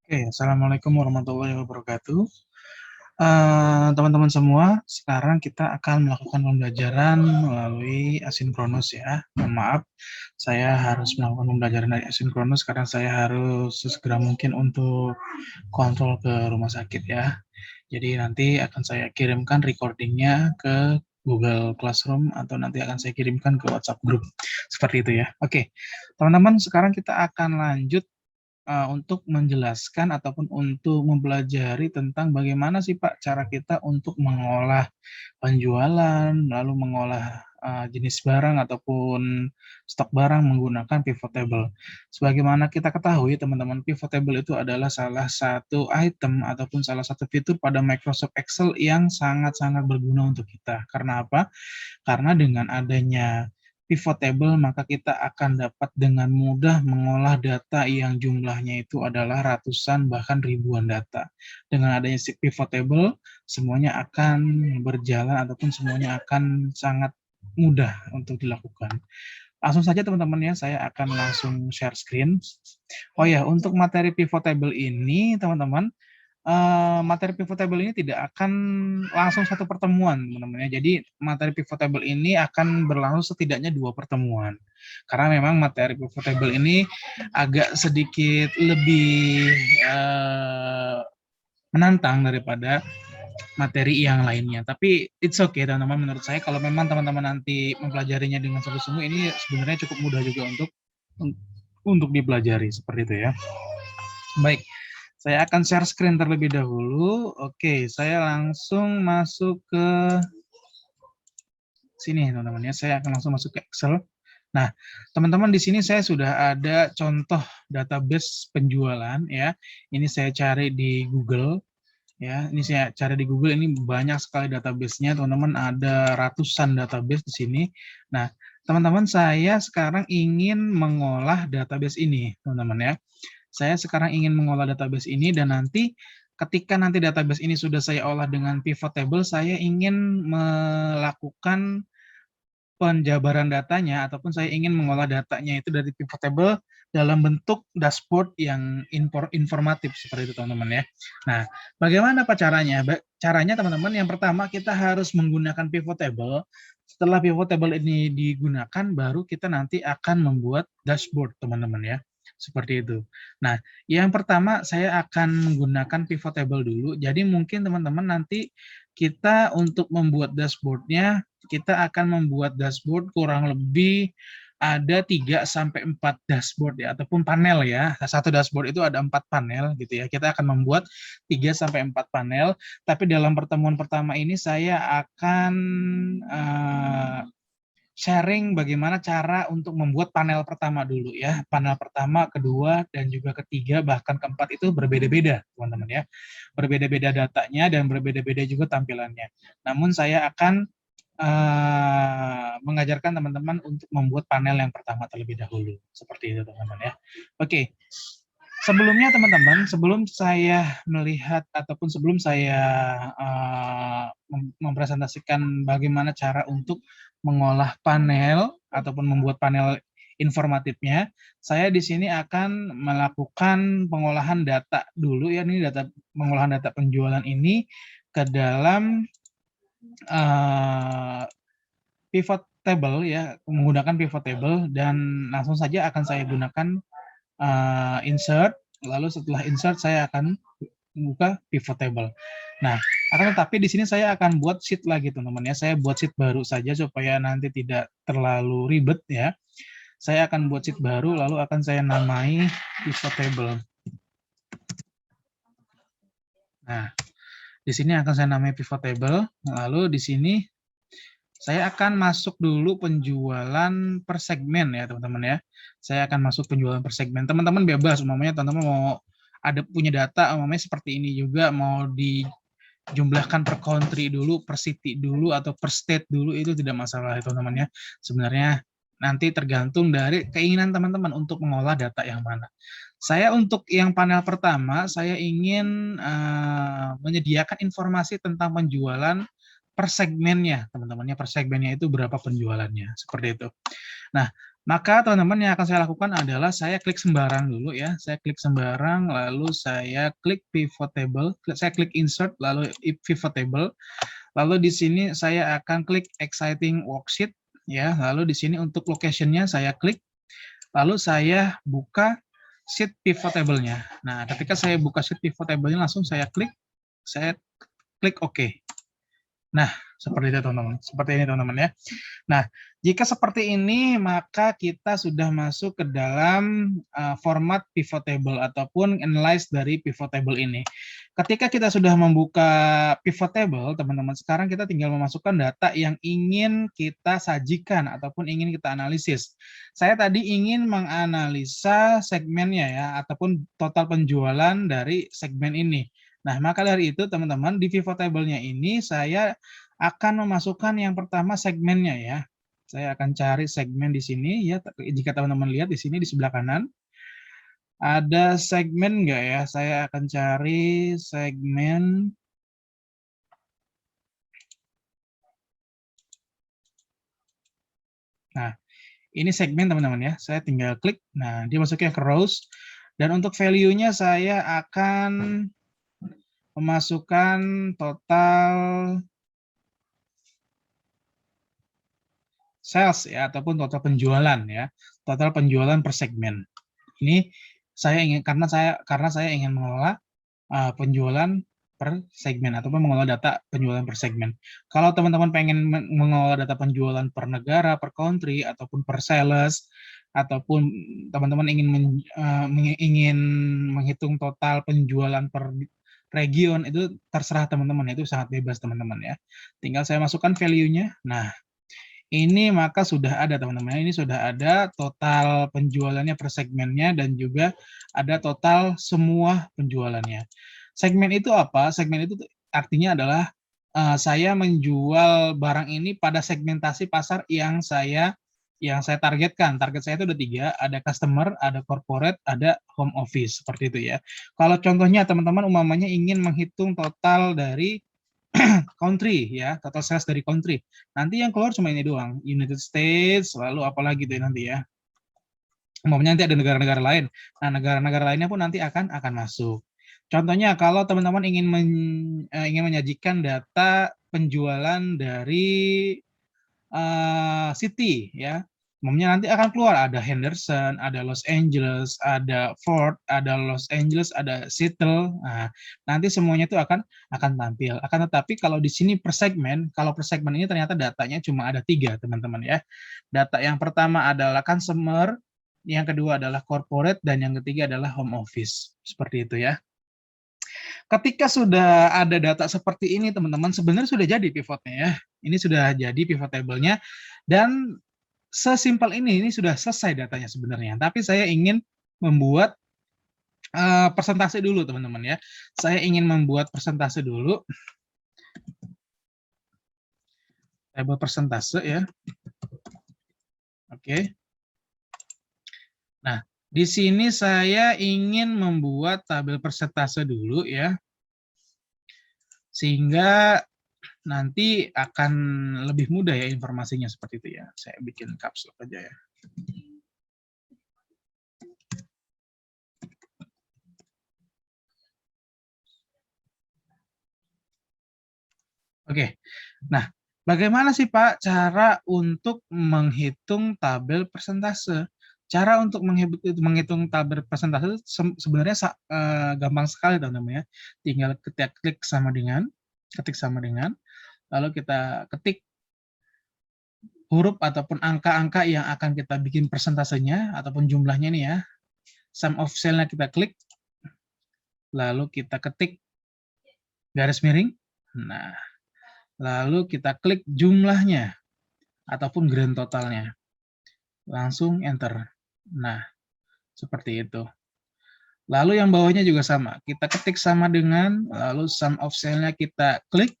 Oke, assalamualaikum warahmatullahi wabarakatuh. Teman-teman semua, sekarang kita akan melakukan pembelajaran melalui asinkronus ya. Mohon maaf, saya harus melakukan pembelajaran dari asinkronus karena saya harus sesegera mungkin untuk kontrol ke rumah sakit ya. Jadi nanti akan saya kirimkan recordingnya ke Google Classroom atau nanti akan saya kirimkan ke WhatsApp group. Seperti itu ya. Oke, teman-teman, sekarang kita akan lanjut untuk menjelaskan ataupun untuk mempelajari tentang bagaimana sih Pak cara kita untuk mengolah penjualan, lalu mengolah, jenis barang ataupun stok barang menggunakan pivot table. Sebagaimana kita ketahui teman-teman, pivot table itu adalah salah satu item ataupun salah satu fitur pada Microsoft Excel yang sangat-sangat berguna untuk kita. Karena apa? Karena dengan adanya pivot table, maka kita akan dapat dengan mudah mengolah data yang jumlahnya itu adalah ratusan bahkan ribuan data. Dengan adanya si pivot table, semuanya akan berjalan ataupun semuanya akan sangat mudah untuk dilakukan. Langsung saja teman-teman ya, saya akan langsung share screen. Oh ya, untuk materi pivot table ini teman-teman, materi pivot table ini tidak akan langsung satu pertemuan, teman-teman ya. Jadi materi pivot table ini akan berlangsung setidaknya 2 pertemuan. Karena memang materi pivot table ini agak sedikit lebih, menantang daripada materi yang lainnya. Tapi it's okay teman-teman, menurut saya kalau memang teman-teman nanti mempelajarinya dengan sungguh-sungguh, ini sebenarnya cukup mudah juga untuk dipelajari, seperti itu ya. Baik, saya akan share screen terlebih dahulu. Oke, saya langsung masuk ke sini teman-teman ya. Saya akan langsung masuk ke Excel. Nah, teman-teman di sini saya sudah ada contoh database penjualan ya. Ini saya cari di Google ya. Ini saya cari di Google, ini banyak sekali database-nya, teman-teman. Ada ratusan database di sini. Nah, teman-teman saya sekarang ingin mengolah database ini, teman-teman ya. Saya sekarang ingin mengolah database ini dan nanti ketika nanti database ini sudah saya olah dengan pivot table, saya ingin melakukan penjabaran datanya ataupun saya ingin mengolah datanya itu dari pivot table dalam bentuk dashboard yang informatif seperti itu teman-teman ya. Nah, bagaimana Pak caranya? Caranya teman-teman, yang pertama kita harus menggunakan pivot table. Setelah pivot table ini digunakan, baru kita nanti akan membuat dashboard teman-teman ya. Seperti itu. Nah, yang pertama saya akan menggunakan pivot table dulu. Jadi mungkin teman-teman nanti kita untuk membuat dashboard-nya, kita akan membuat dashboard kurang lebih ada 3 sampai 4 dashboard ya, ataupun panel ya. Satu dashboard itu ada 4 panel gitu ya. Kita akan membuat 3 sampai 4 panel, tapi dalam pertemuan pertama ini saya akan sharing bagaimana cara untuk membuat panel pertama dulu ya. Panel pertama, kedua, dan juga ketiga, bahkan keempat itu berbeda-beda, teman-teman ya. Berbeda-beda datanya dan berbeda-beda juga tampilannya. Namun saya akan mengajarkan teman-teman untuk membuat panel yang pertama terlebih dahulu. Seperti itu teman-teman ya. Oke, sebelumnya teman-teman, sebelum saya melihat ataupun sebelum saya mempresentasikan bagaimana cara untuk mengolah panel ataupun membuat panel informatifnya, saya di sini akan melakukan pengolahan data dulu ya, ini pengolahan data penjualan ini ke dalam pivot table ya, menggunakan pivot table, dan langsung saja akan saya gunakan insert, lalu setelah insert saya akan membuka pivot table. Nah, akan tetapi di sini saya akan buat sheet lagi teman-teman ya. Saya buat sheet baru saja supaya nanti tidak terlalu ribet ya. Saya akan buat sheet baru, lalu akan saya namai pivot table. Nah, di sini akan saya namai pivot table, lalu di sini saya akan masuk dulu penjualan per segmen ya teman-teman ya. Saya akan masuk penjualan per segmen. Teman-teman bebas, umpamanya teman-teman mau ada punya data umpamanya seperti ini juga, mau dijumlahkan per country dulu, per city dulu, atau per state dulu, itu tidak masalah ya teman-teman ya. Sebenarnya nanti tergantung dari keinginan teman-teman untuk mengolah data yang mana. Saya untuk yang panel pertama, saya ingin menyediakan informasi tentang penjualan per segmennya, teman-temannya, per segmennya itu berapa penjualannya, seperti itu. Nah, Maka teman-teman yang akan saya lakukan adalah saya klik sembarang dulu ya. Saya klik sembarang, lalu saya klik pivot table, saya klik insert, lalu pivot table. Lalu di sini saya akan klik exciting worksheet ya. Lalu di sini untuk location-nya saya klik, lalu saya buka sheet pivot table-nya. Nah, ketika saya buka sheet pivot table-nya langsung saya klik OK. Nah, seperti itu teman-teman. Seperti ini teman-teman ya. Nah, jika seperti ini maka kita sudah masuk ke dalam format pivot table ataupun analyze dari pivot table ini. Ketika kita sudah membuka pivot table, teman-teman, sekarang kita tinggal memasukkan data yang ingin kita sajikan ataupun ingin kita analisis. Saya tadi ingin menganalisa segmennya ya ataupun total penjualan dari segmen ini. Nah, maka dari itu teman-teman di pivot table-nya ini saya akan memasukkan yang pertama segmennya ya. Saya akan cari segmen di sini ya. Jika teman-teman lihat di sini di sebelah kanan ada segmen enggak ya? Saya akan cari segmen. Nah, ini segmen teman-teman ya. Saya tinggal klik. Nah, dia masuknya ke rows. Dan untuk value-nya saya akan memasukkan total sales ya ataupun total penjualan ya. Total penjualan per segmen. Ini saya ingin karena saya ingin mengelola penjualan per segmen ataupun mengelola data penjualan per segmen. Kalau teman-teman pengen mengelola data penjualan per negara, per country ataupun per sales ataupun teman-teman ingin menghitung total penjualan per region itu terserah teman-teman, itu sangat bebas teman-teman ya. Tinggal saya masukkan value-nya. Nah, ini maka sudah ada teman-teman, ini sudah ada total penjualannya per segmennya dan juga ada total semua penjualannya. Segmen itu apa? Segmen itu artinya adalah saya menjual barang ini pada segmentasi pasar yang saya targetkan. Target saya itu ada 3, ada customer, ada corporate, ada home office, seperti itu ya. Kalau contohnya teman-teman umpamanya ingin menghitung total dari country ya, total sales dari country. Nanti yang keluar cuma ini doang, United States, lalu apalagi tuh nanti ya. Umpamanya nanti ada negara-negara lain. Nah, negara-negara lainnya pun nanti akan masuk. Contohnya kalau teman-teman ingin menyajikan data penjualan dari city ya. Umumnya nanti akan keluar ada Henderson, ada Los Angeles, ada Fort, ada Los Angeles, ada Seattle. Nah, nanti semuanya itu akan tampil. Akan tetapi kalau di sini per segmen, kalau per segmen ini ternyata datanya cuma ada 3, teman-teman ya. Data yang pertama adalah consumer, yang kedua adalah corporate, dan yang ketiga adalah home office. Seperti itu ya. Ketika sudah ada data seperti ini, teman-teman, sebenarnya sudah jadi pivotnya ya. Ini sudah jadi pivot table-nya, dan sesimpel ini sudah selesai datanya sebenarnya. Tapi saya ingin membuat persentase dulu, teman-teman ya. Saya ingin membuat persentase dulu. Tabel persentase ya. Oke. Nah, di sini saya ingin membuat tabel persentase dulu ya. Sehingga nanti akan lebih mudah ya informasinya seperti itu ya. Saya bikin caps lock aja ya. Oke. Nah, bagaimana sih Pak cara untuk menghitung tabel persentase? Cara untuk menghitung tabel persentase sebenarnya gampang sekali teman-teman ya. Tinggal kita ketik sama dengan, lalu kita ketik huruf ataupun angka-angka yang akan kita bikin persentasenya ataupun jumlahnya nih ya. Sum of cell-nya kita klik, lalu kita ketik garis miring. Nah, lalu kita klik jumlahnya ataupun grand totalnya. Langsung enter. Nah, seperti itu. Lalu yang bawahnya juga sama. Kita ketik sama dengan, lalu sum of cell-nya kita klik,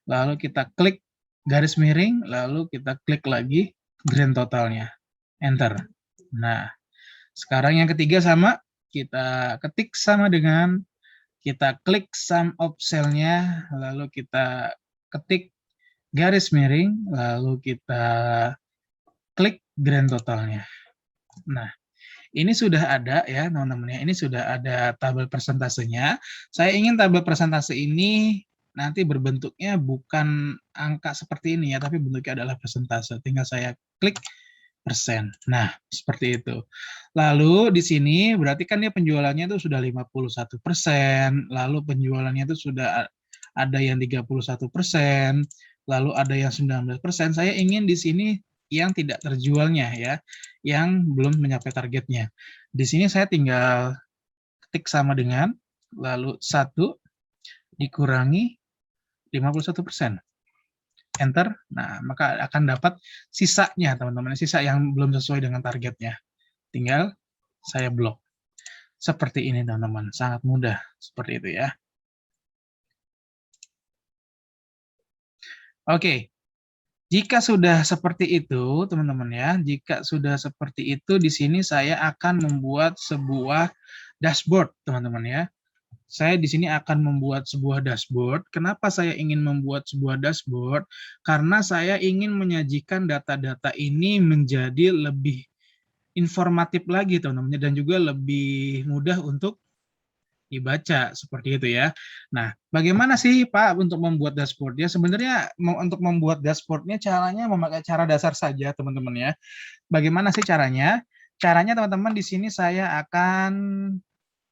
lalu kita klik garis miring, lalu kita klik lagi grand totalnya. Enter. Nah, sekarang yang ketiga sama, kita ketik sama dengan, kita klik sum of cell-nya, lalu kita ketik garis miring, lalu kita klik grand totalnya. Nah, ini sudah ada ya teman-teman ya, ini sudah ada tabel persentasenya. Saya ingin tabel persentase ini nanti berbentuknya bukan angka seperti ini ya, tapi bentuknya adalah persentase. Tinggal saya klik persen. Nah, seperti itu. Lalu di sini berarti kan dia penjualannya itu sudah 51%, lalu penjualannya itu sudah ada yang 31%, lalu ada yang 19%. Saya ingin di sini yang tidak terjualnya ya, yang belum mencapai targetnya. Di sini saya tinggal ketik sama dengan, lalu 1 dikurangi 51%. Enter, nah maka akan dapat sisanya teman-teman, sisa yang belum sesuai dengan targetnya. Tinggal saya blok. Seperti ini teman-teman, sangat mudah seperti itu ya. Oke, jika sudah seperti itu teman-teman ya, jika sudah seperti itu di sini saya akan membuat sebuah dashboard teman-teman ya. Saya di sini akan membuat sebuah dashboard. Kenapa saya ingin membuat sebuah dashboard? Karena saya ingin menyajikan data-data ini menjadi lebih informatif lagi teman-teman dan juga lebih mudah untuk dibaca seperti itu ya. Nah, bagaimana sih Pak untuk membuat dashboard? Ya sebenarnya untuk membuat dashboardnya caranya memakai cara dasar saja teman-teman ya. Bagaimana sih caranya? Caranya teman-teman di sini saya akan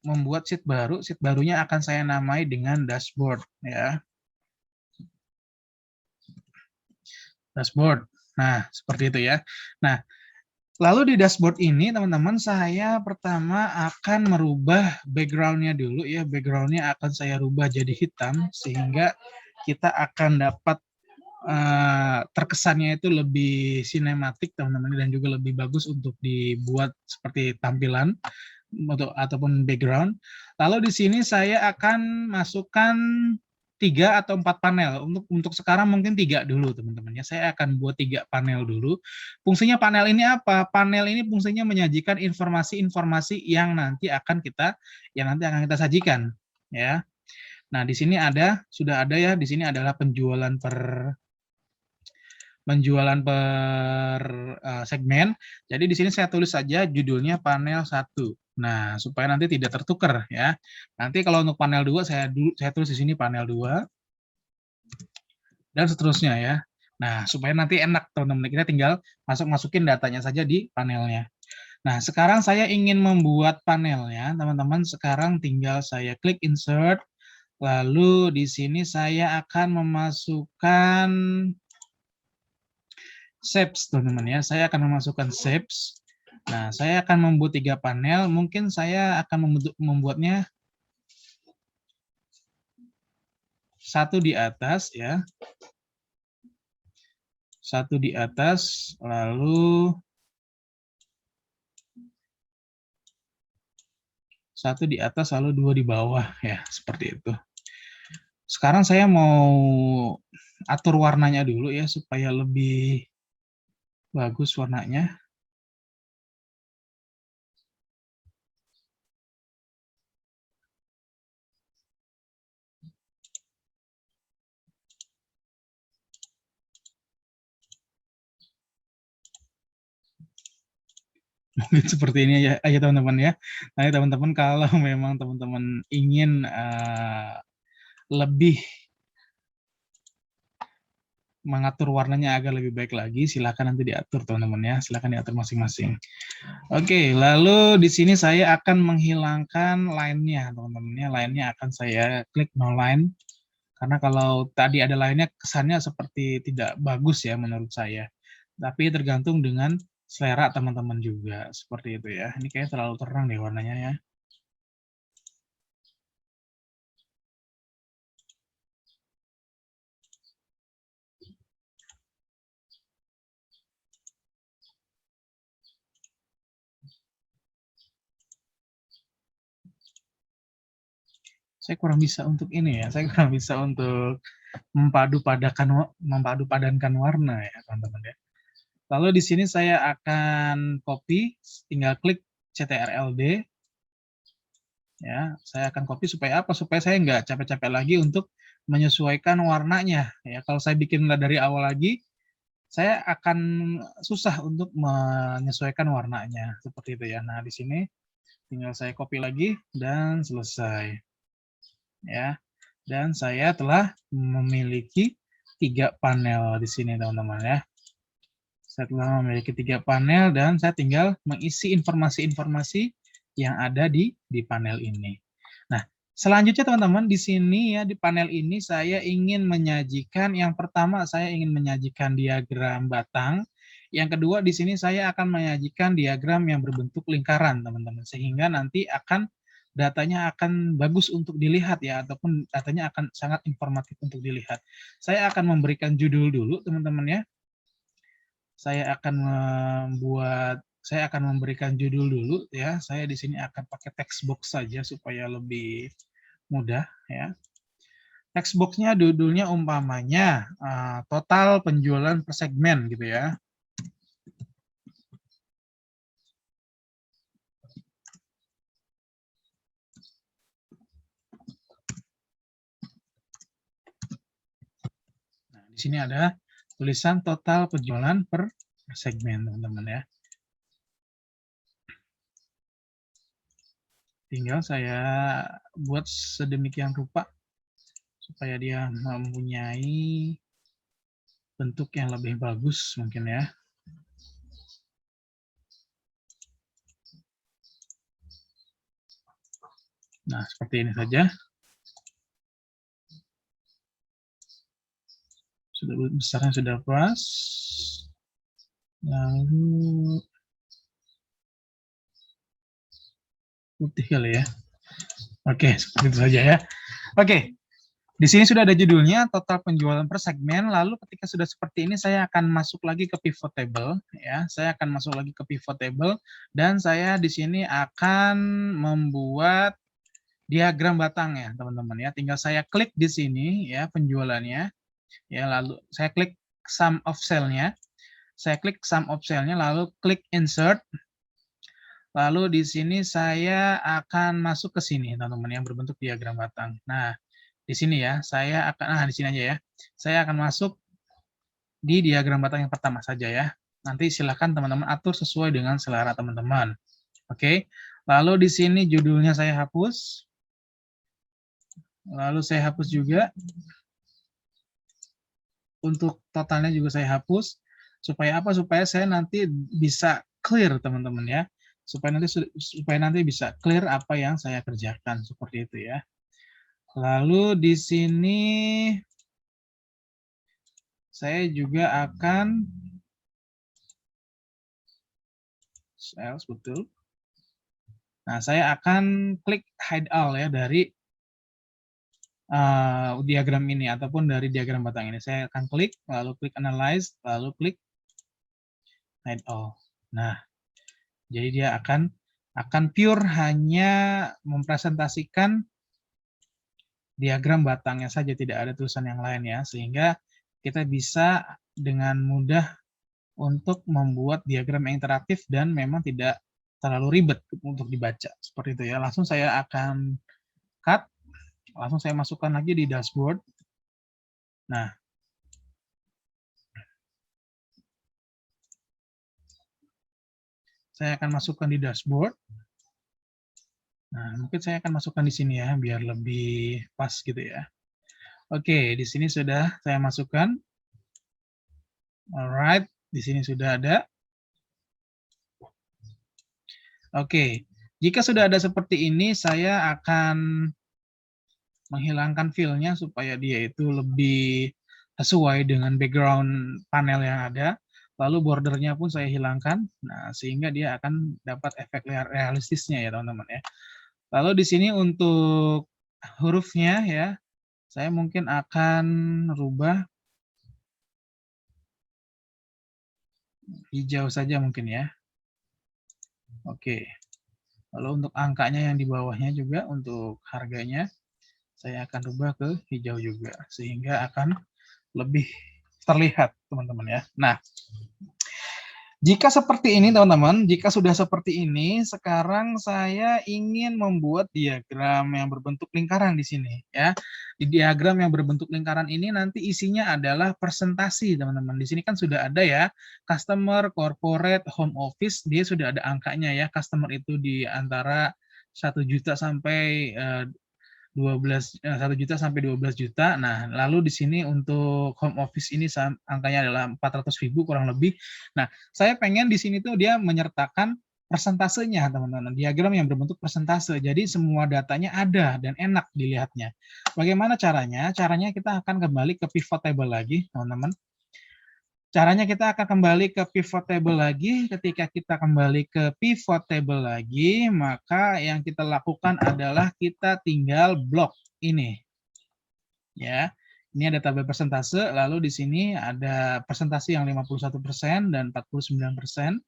membuat sheet baru. Sheet barunya akan saya namai dengan dashboard ya. Dashboard. Nah, seperti itu ya. Nah, lalu di dashboard ini teman-teman saya pertama akan merubah background-nya dulu ya. Background-nya akan saya rubah jadi hitam sehingga kita akan dapat terkesannya itu lebih sinematik teman-teman dan juga lebih bagus untuk dibuat seperti tampilan ataupun background. Lalu di sini saya akan masukkan 3 atau 4 panel. Untuk sekarang mungkin 3 dulu teman-teman ya. Saya akan buat 3 panel dulu. Fungsinya panel ini apa? Panel ini fungsinya menyajikan informasi-informasi yang nanti akan kita sajikan ya. Nah, di sini sudah ada ya, di sini adalah penjualan per segmen. Jadi di sini saya tulis saja judulnya panel 1. Nah, supaya nanti tidak tertukar ya. Nanti kalau untuk panel 2 saya tulis di sini panel 2 dan seterusnya ya. Nah, supaya nanti enak teman-teman, kita tinggal masukin datanya saja di panelnya. Nah, sekarang saya ingin membuat panelnya, teman-teman. Sekarang tinggal saya klik insert, lalu di sini saya akan memasukkan shapes, teman-teman ya. Saya akan memasukkan shapes. Nah, saya akan membuat 3 panel. Mungkin saya akan membuatnya satu di atas ya. Satu di atas, lalu satu di atas, lalu 2 di bawah ya, seperti itu. Sekarang saya mau atur warnanya dulu ya supaya lebih bagus warnanya. Mungkin seperti ini aja teman-teman ya. Nah, teman-teman kalau memang teman-teman ingin lebih mengatur warnanya agar lebih baik lagi, silakan nanti diatur teman-teman ya, silakan diatur masing-masing. Oke, lalu di sini saya akan menghilangkan line-nya teman-teman ya, line-nya akan saya klik no line, karena kalau tadi ada line-nya kesannya seperti tidak bagus ya menurut saya, tapi tergantung dengan selera teman-teman juga, seperti itu ya. Ini kayaknya terlalu terang deh warnanya ya. Saya kurang bisa untuk ini ya, saya kurang bisa untuk mempadu-padankan warna ya teman-teman ya. Lalu di sini saya akan copy, tinggal klik CTRL-D. Ya, saya akan copy supaya apa? Supaya saya nggak capek-capek lagi untuk menyesuaikan warnanya. Ya, kalau saya bikin dari awal lagi, saya akan susah untuk menyesuaikan warnanya, seperti itu ya. Nah, di sini tinggal saya copy lagi dan selesai. Ya. Dan saya telah memiliki 3 panel di sini, teman-teman ya. Saya telah memiliki 3 panel dan saya tinggal mengisi informasi-informasi yang ada di panel ini. Nah, selanjutnya teman-teman di sini ya di panel ini saya ingin menyajikan yang pertama saya ingin menyajikan diagram batang, yang kedua di sini saya akan menyajikan diagram yang berbentuk lingkaran teman-teman sehingga nanti datanya akan bagus untuk dilihat ya ataupun datanya akan sangat informatif untuk dilihat. Saya akan memberikan judul dulu teman-teman ya. Saya akan memberikan judul dulu ya. Saya di sini akan pakai text box saja supaya lebih mudah ya. Text box-nya judulnya umpamanya total penjualan per segmen gitu ya. Nah, di sini ada tulisan total penjualan per segmen teman-teman ya. Tinggal saya buat sedemikian rupa supaya dia mempunyai bentuk yang lebih bagus mungkin ya. Nah, seperti ini saja. Sudah besarnya sudah pas. Lalu putih kali ya. Oke, seperti itu saja ya. Oke, di sini sudah ada judulnya, total penjualan per segmen. Lalu ketika sudah seperti ini, saya akan masuk lagi ke pivot table. Ya, saya akan masuk lagi ke pivot table. Dan saya di sini akan membuat diagram batang ya, teman-teman ya. Tinggal saya klik di sini ya, penjualannya. Ya, lalu saya klik sum of sale-nya. Saya klik sum of sale-nya, lalu klik insert. Lalu di sini saya akan masuk ke sini, teman-teman, yang berbentuk diagram batang. Nah, di sini ya, saya akan, di sini aja ya. Saya akan masuk di diagram batang yang pertama saja ya. Nanti silakan teman-teman atur sesuai dengan selera teman-teman. Oke, lalu di sini judulnya saya hapus. Lalu saya hapus juga. Untuk totalnya juga saya hapus. Supaya apa? Supaya saya nanti bisa clear, teman-teman ya. Supaya nanti bisa clear apa yang saya kerjakan seperti itu ya. Lalu di sini saya juga akan sales betul. Nah, saya akan klik hide all ya dari diagram ini ataupun dari diagram batang ini. Saya akan klik, lalu klik analyze, lalu klik hide all. Nah, jadi dia akan pure hanya mempresentasikan diagram batangnya saja, tidak ada tulisan yang lain ya, sehingga kita bisa dengan mudah untuk membuat diagram yang interaktif dan memang tidak terlalu ribet untuk dibaca. Seperti itu ya. Langsung saya akan cut, langsung saya masukkan lagi di dashboard. Nah, saya akan masukkan di dashboard. Nah, mungkin saya akan masukkan di sini ya, biar lebih pas gitu ya. Oke, di sini sudah saya masukkan. Alright, di sini sudah ada. Oke, jika sudah ada seperti ini, saya akan menghilangkan fill-nya supaya dia itu lebih sesuai dengan background panel yang ada. Lalu bordernya pun saya hilangkan, nah sehingga dia akan dapat efek realistisnya ya teman-teman ya. Lalu di sini untuk hurufnya ya, saya mungkin akan rubah hijau saja mungkin ya. Oke. Lalu untuk angkanya yang di bawahnya juga untuk harganya saya akan rubah ke hijau juga sehingga akan lebih terlihat teman-teman ya. Nah, Jika seperti ini teman-teman, jika sudah seperti ini, sekarang saya ingin membuat diagram yang berbentuk lingkaran di sini ya. Di diagram yang berbentuk lingkaran ini nanti isinya adalah presentasi teman-teman. Di sini kan sudah ada ya, customer, corporate, home office, dia sudah ada angkanya ya. Customer itu di antara 1 juta sampai 1 juta sampai 12 juta. Nah, lalu di sini untuk home office ini angkanya adalah 400.000 kurang lebih. Nah, saya pengen di sini tuh dia menyertakan persentasenya, teman-teman. Diagram yang berbentuk persentase. Jadi semua datanya ada dan enak dilihatnya. Bagaimana caranya? Caranya kita akan kembali ke pivot table lagi, teman-teman. Caranya kita akan kembali ke pivot table lagi. Ketika kita kembali ke pivot table lagi, maka yang kita lakukan adalah kita tinggal blok ini. Ya. Ini ada tabel persentase, lalu di sini ada persentase yang 51% dan 49%.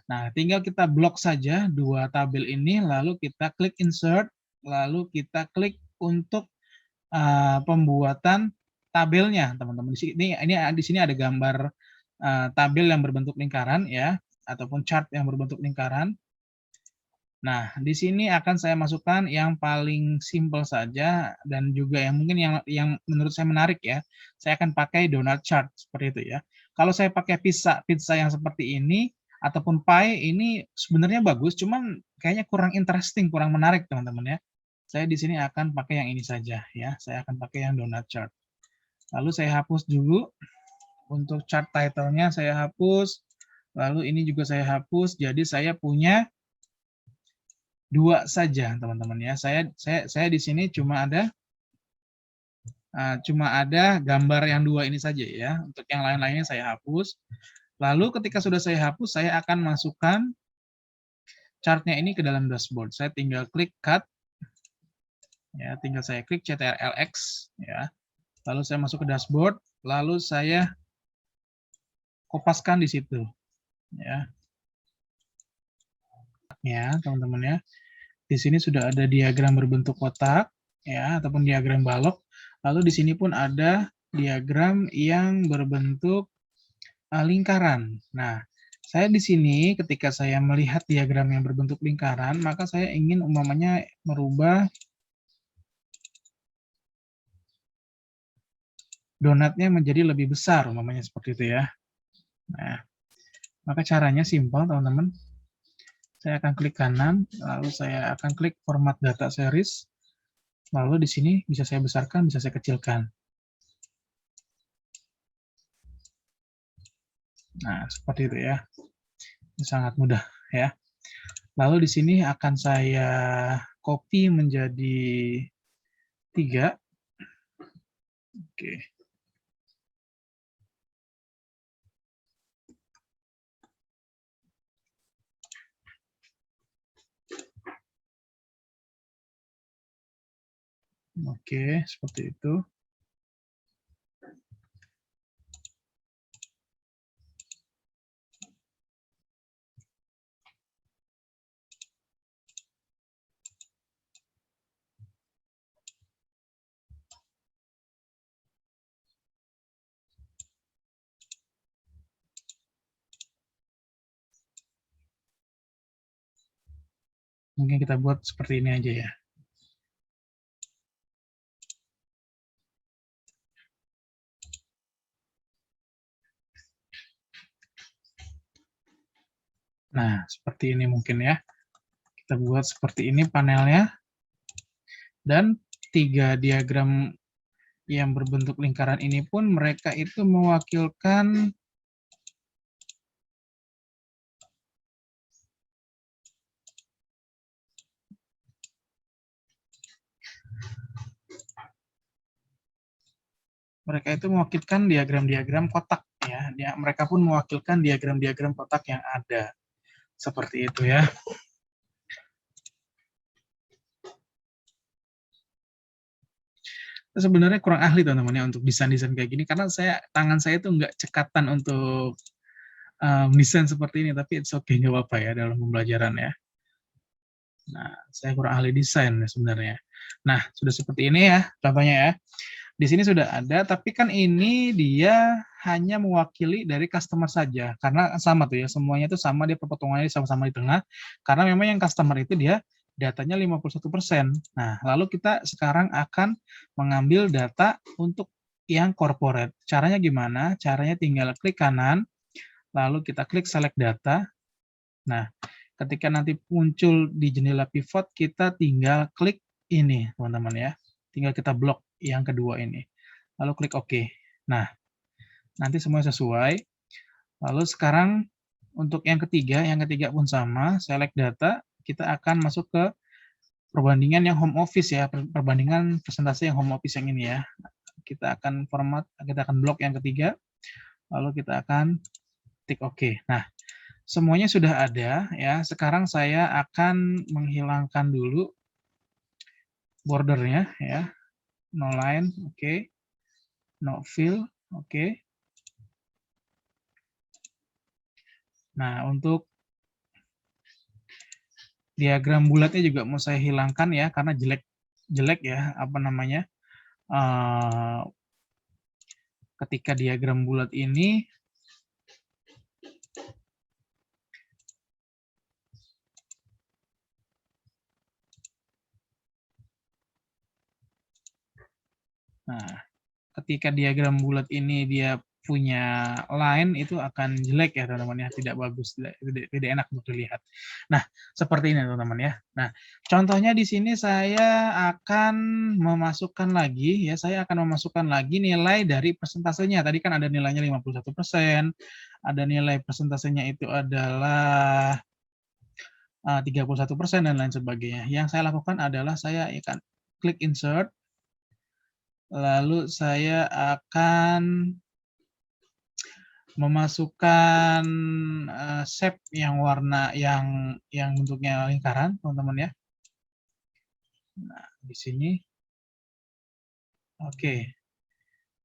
Nah, tinggal kita blok saja dua tabel ini, lalu kita klik insert, lalu kita klik untuk pembuatan tabelnya, teman-teman. Di sini ada gambar tabel yang berbentuk lingkaran ya, ataupun chart yang berbentuk lingkaran. Nah, di sini akan saya masukkan yang paling simpel saja dan juga yang mungkin yang menurut saya menarik ya. Saya akan pakai donut chart seperti itu ya. Kalau saya pakai pizza yang seperti ini ataupun pie ini sebenarnya bagus, cuman kayaknya kurang interesting, kurang menarik teman-teman ya. Saya di sini akan pakai yang ini saja ya. Saya akan pakai yang donut chart. Lalu saya hapus dulu. Untuk chart title-nya saya hapus. Lalu ini juga saya hapus. Jadi saya punya 2 saja, teman-teman ya. Saya di sini cuma ada gambar yang 2 ini saja ya. Untuk yang lain-lainnya saya hapus. Lalu ketika sudah saya hapus, saya akan masukkan chart-nya ini ke dalam dashboard. Saya tinggal klik cut. Ya, tinggal saya klik CTRL-X ya. Lalu saya masuk ke dashboard, lalu saya kopaskan di situ ya. Ya, teman-teman ya. Di sini sudah ada diagram berbentuk kotak ya ataupun diagram balok. Lalu di sini pun ada diagram yang berbentuk lingkaran. Nah, saya di sini ketika saya melihat diagram yang berbentuk lingkaran, maka saya ingin umpamanya merubah donatnya menjadi lebih besar, umpamanya seperti itu ya. Nah, maka caranya simpel, teman-teman. Saya akan klik kanan, lalu saya akan klik format data series. Lalu di sini bisa saya besarkan, bisa saya kecilkan. Nah, seperti itu ya. Ini sangat mudah ya. Lalu di sini akan saya copy menjadi 3. Oke. Oke, seperti itu. Mungkin kita buat seperti ini aja ya. Nah, seperti ini mungkin ya. Kita buat seperti ini panelnya. Dan 3 diagram yang berbentuk lingkaran ini pun mereka itu mewakilkan diagram-diagram kotak ya. Mereka pun mewakilkan diagram-diagram kotak yang ada. Seperti itu ya. Sebenarnya kurang ahli teman-teman ya untuk desain-desain kayak gini karena tangan saya itu nggak cekatan untuk desain seperti ini, tapi it's okay, nggak apa-apa ya dalam pembelajaran ya. Nah, saya kurang ahli desain sebenarnya. Nah, sudah seperti ini ya contohnya ya. Di sini sudah ada, tapi kan ini dia hanya mewakili dari customer saja, karena sama tuh ya, semuanya itu sama, dia pemotongannya sama-sama di tengah, karena memang yang customer itu dia datanya 51%. Nah, lalu kita sekarang akan mengambil data untuk yang corporate. Caranya gimana? Caranya tinggal klik kanan, lalu kita klik select data. Nah, ketika nanti muncul di jendela pivot, kita tinggal klik ini, teman-teman ya. Tinggal kita blok yang kedua ini. Lalu klik OK. Nah, nanti semua sesuai. Lalu sekarang untuk yang ketiga pun sama, select data, kita akan masuk ke perbandingan yang home office ya, perbandingan presentasi yang home office yang ini ya. Kita akan format, kita akan blok yang ketiga, lalu kita akan tik OK. Nah, semuanya sudah ada ya. Sekarang saya akan menghilangkan dulu bordernya ya. No line, oke. No fill, oke. Nah, untuk diagram bulatnya juga mau saya hilangkan ya, karena jelek ya, apa namanya, ketika diagram bulat ini, nah, ketika diagram bulat ini dia punya line itu akan jelek ya teman-teman ya, tidak bagus, tidak enak untuk dilihat. Nah, seperti ini teman-teman ya. Nah, contohnya di sini saya akan memasukkan lagi ya, saya akan memasukkan lagi nilai dari persentasenya. Tadi kan ada nilainya 51%, ada nilai persentasenya itu adalah 31% dan lain sebagainya. Yang saya lakukan adalah saya akan klik insert, lalu saya akan memasukkan shape yang warna yang bentuknya lingkaran, teman-teman ya. Nah, di sini, oke.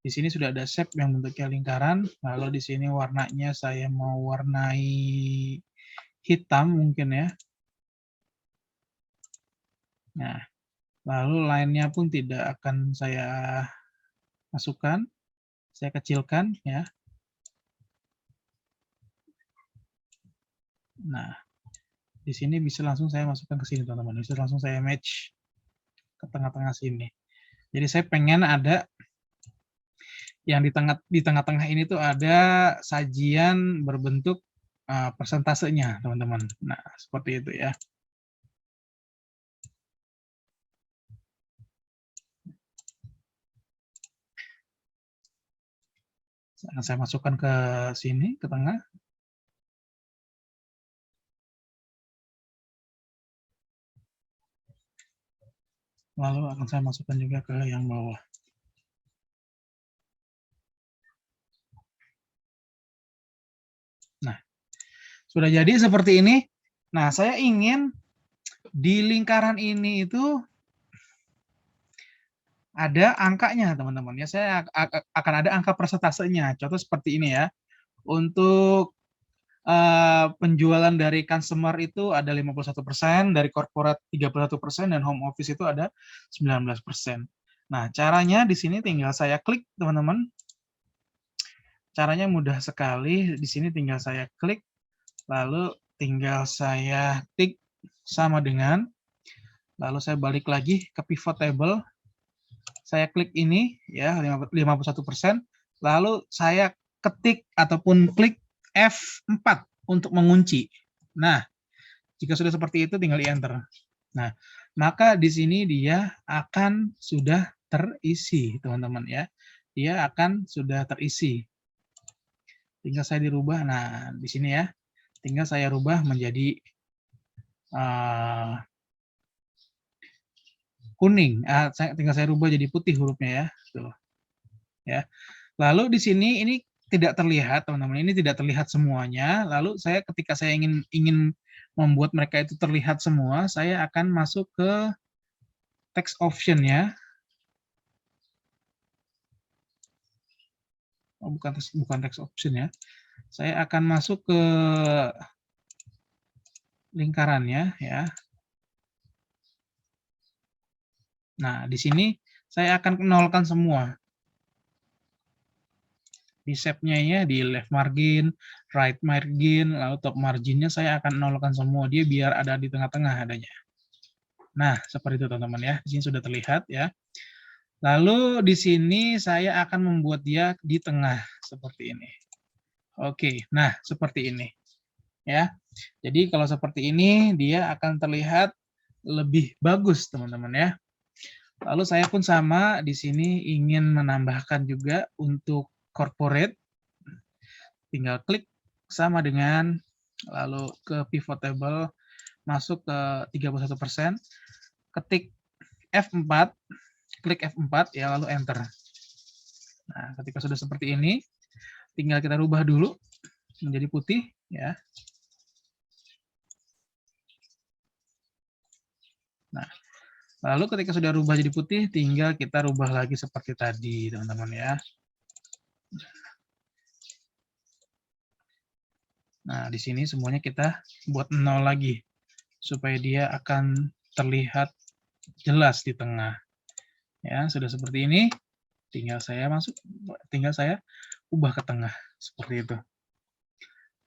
Di sini sudah ada shape yang bentuknya lingkaran, lalu di sini warnanya saya mau warnai hitam mungkin ya. Nah, lalu line-nya pun tidak akan saya masukkan, saya kecilkan ya. Nah, di sini bisa langsung saya masukkan ke sini teman-teman, bisa langsung saya match ke tengah-tengah sini. Jadi saya pengen ada yang di tengah-tengah ini tuh ada sajian berbentuk persentasenya, teman-teman. Nah, seperti itu ya. Saya masukkan ke sini, ke tengah. Lalu akan saya masukkan juga ke yang bawah. Nah, sudah jadi seperti ini. Nah, saya ingin di lingkaran ini itu ada angkanya, teman-teman. Ya, saya akan ada angka persentasenya. Contoh seperti ini ya. Untuk penjualan dari consumer itu ada 51%, dari corporate 31%, dan home office itu ada 19%. Nah, caranya di sini tinggal saya klik, teman-teman. Caranya mudah sekali. Di sini tinggal saya klik, lalu tinggal saya tik sama dengan, lalu saya balik lagi ke pivot table. Saya klik ini ya 51%, lalu saya ketik ataupun klik F4 untuk mengunci. Nah, jika sudah seperti itu tinggal di-enter. Nah, maka di sini dia akan sudah terisi, teman-teman ya. Dia akan sudah terisi. Tinggal saya dirubah. Nah, di sini ya. Tinggal saya rubah menjadi kuning. Tinggal saya rubah jadi putih hurufnya ya. Tuh. Ya. Lalu di sini ini tidak terlihat, teman-teman. Ini tidak terlihat semuanya. Lalu saya ketika saya ingin membuat mereka itu terlihat semua, saya akan masuk ke text option ya. Oh, bukan text option ya. Saya akan masuk ke lingkarannya ya. Nah, di sini saya akan nolkan semua. Di shape-nya ya, di left margin, right margin, lalu top margin-nya saya akan nolkan semua, dia biar ada di tengah-tengah adanya. Nah, seperti itu teman-teman ya, di sini sudah terlihat ya. Lalu di sini saya akan membuat dia di tengah, seperti ini. Oke, nah seperti ini ya. Jadi kalau seperti ini, dia akan terlihat lebih bagus teman-teman ya. Lalu saya pun sama, di sini ingin menambahkan juga untuk corporate, tinggal klik sama dengan, lalu ke pivot table, masuk ke 31%, ketik F4, klik F4 ya, lalu enter. Nah, ketika sudah seperti ini, tinggal kita rubah dulu menjadi putih ya. Nah, lalu ketika sudah rubah jadi putih, tinggal kita rubah lagi seperti tadi, teman-teman ya. Nah, di sini semuanya kita buat 0 lagi, supaya dia akan terlihat jelas di tengah. Ya, sudah seperti ini, tinggal saya ubah ke tengah, seperti itu.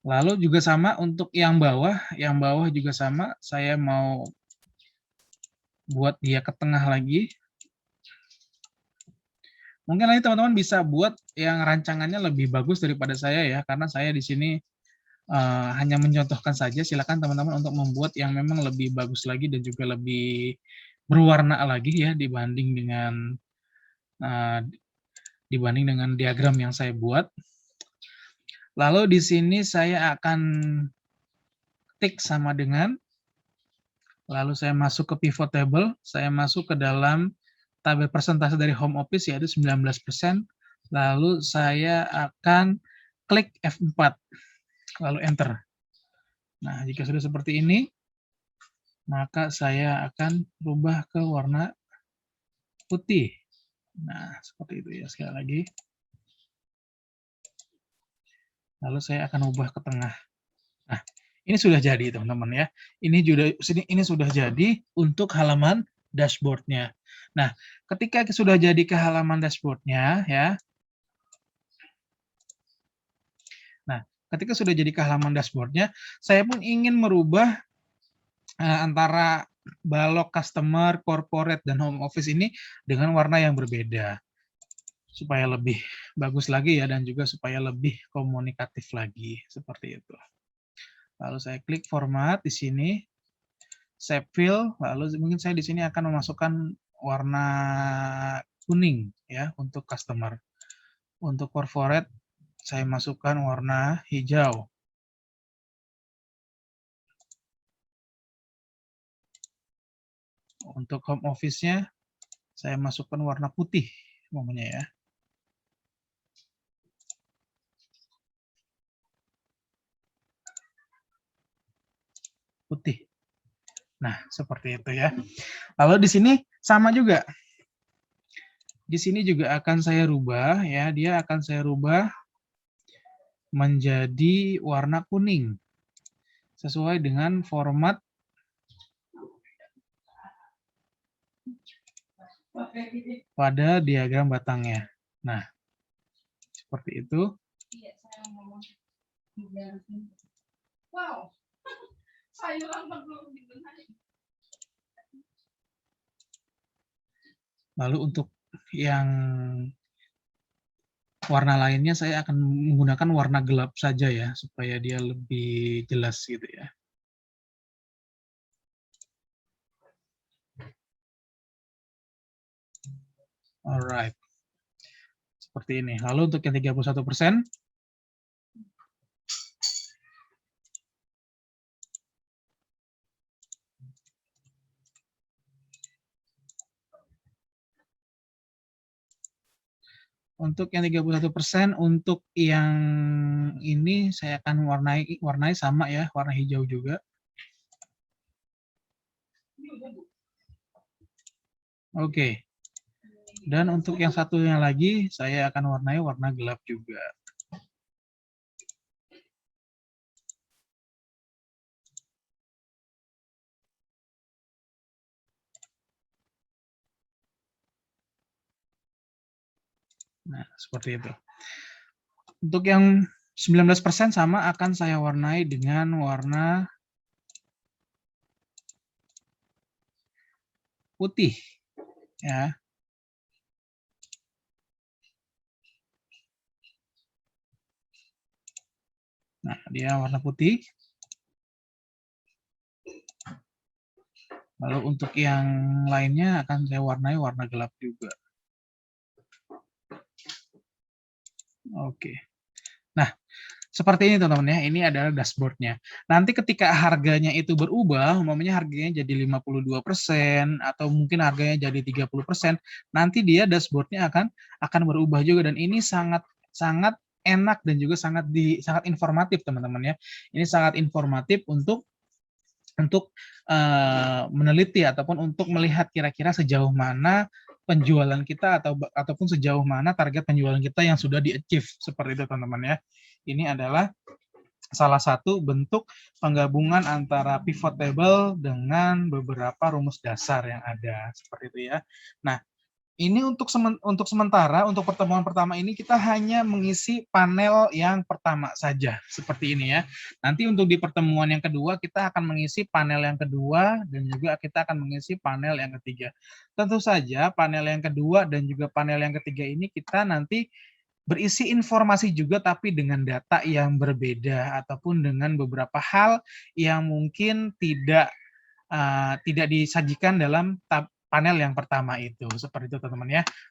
Lalu juga sama untuk yang bawah juga sama, saya mau buat dia ke tengah lagi. Mungkin nanti teman-teman bisa buat yang rancangannya lebih bagus daripada saya ya, karena saya di sini hanya mencontohkan saja. Silakan teman-teman untuk membuat yang memang lebih bagus lagi dan juga lebih berwarna lagi ya dibanding dengan diagram yang saya buat. Lalu di sini saya akan ketik sama dengan, lalu saya masuk ke pivot table, saya masuk ke dalam tabel persentase dari home office yaitu 19%, lalu saya akan klik F4, lalu enter. Nah, jika sudah seperti ini, maka saya akan rubah ke warna putih. Nah, seperti itu ya, sekali lagi. Lalu saya akan ubah ke tengah. Nah, ini sudah jadi teman-teman ya. Ini sudah jadi untuk halaman dashboard-nya. Nah, ketika sudah jadi ke halaman dashboard-nya ya. Nah, ketika sudah jadi ke halaman dashboard-nya, saya pun ingin merubah antara balok customer, corporate, dan home office ini dengan warna yang berbeda. Supaya lebih bagus lagi ya, dan juga supaya lebih komunikatif lagi. Seperti itu. Lalu saya klik format di sini, shape fill, lalu mungkin saya di sini akan memasukkan warna kuning ya untuk customer. Untuk corporate saya masukkan warna hijau. Untuk home office-nya saya masukkan warna putih umumnya ya. Putih. Nah, seperti itu ya. Lalu di sini sama juga. Di sini juga akan saya rubah ya, dia akan saya rubah menjadi warna kuning. Sesuai dengan format pada diagram batangnya. Nah, seperti itu. Wow. Lalu untuk yang warna lainnya saya akan menggunakan warna gelap saja ya, supaya dia lebih jelas gitu ya. Alright. Seperti ini. Lalu untuk yang 31%, untuk yang 31%, untuk yang ini saya akan warnai sama ya, warna hijau juga. Oke. Dan untuk yang satunya lagi, saya akan warnai warna gelap juga. Nah, seperti itu. Untuk yang 19% sama akan saya warnai dengan warna putih, ya. Nah, dia warna putih. Lalu untuk yang lainnya akan saya warnai warna gelap juga. Oke. Nah, seperti ini teman-teman ya, ini adalah dashboard-nya. Nanti ketika harganya itu berubah, umpamanya harganya jadi 52% atau mungkin harganya jadi 30%, nanti dia dashboard-nya akan berubah juga, dan ini sangat sangat enak dan juga sangat informatif teman-teman ya. Ini sangat informatif untuk meneliti ataupun untuk melihat kira-kira sejauh mana penjualan kita ataupun sejauh mana target penjualan kita yang sudah di-achieve, seperti itu teman-teman ya. Ini adalah salah satu bentuk penggabungan antara pivot table dengan beberapa rumus dasar yang ada, seperti itu ya. Nah, ini untuk sementara, untuk pertemuan pertama ini kita hanya mengisi panel yang pertama saja, seperti ini ya. Nanti untuk di pertemuan yang kedua, kita akan mengisi panel yang kedua, dan juga kita akan mengisi panel yang ketiga. Tentu saja panel yang kedua dan juga panel yang ketiga ini kita nanti berisi informasi juga, tapi dengan data yang berbeda, ataupun dengan beberapa hal yang mungkin tidak disajikan dalam panel yang pertama itu, seperti itu teman-teman ya.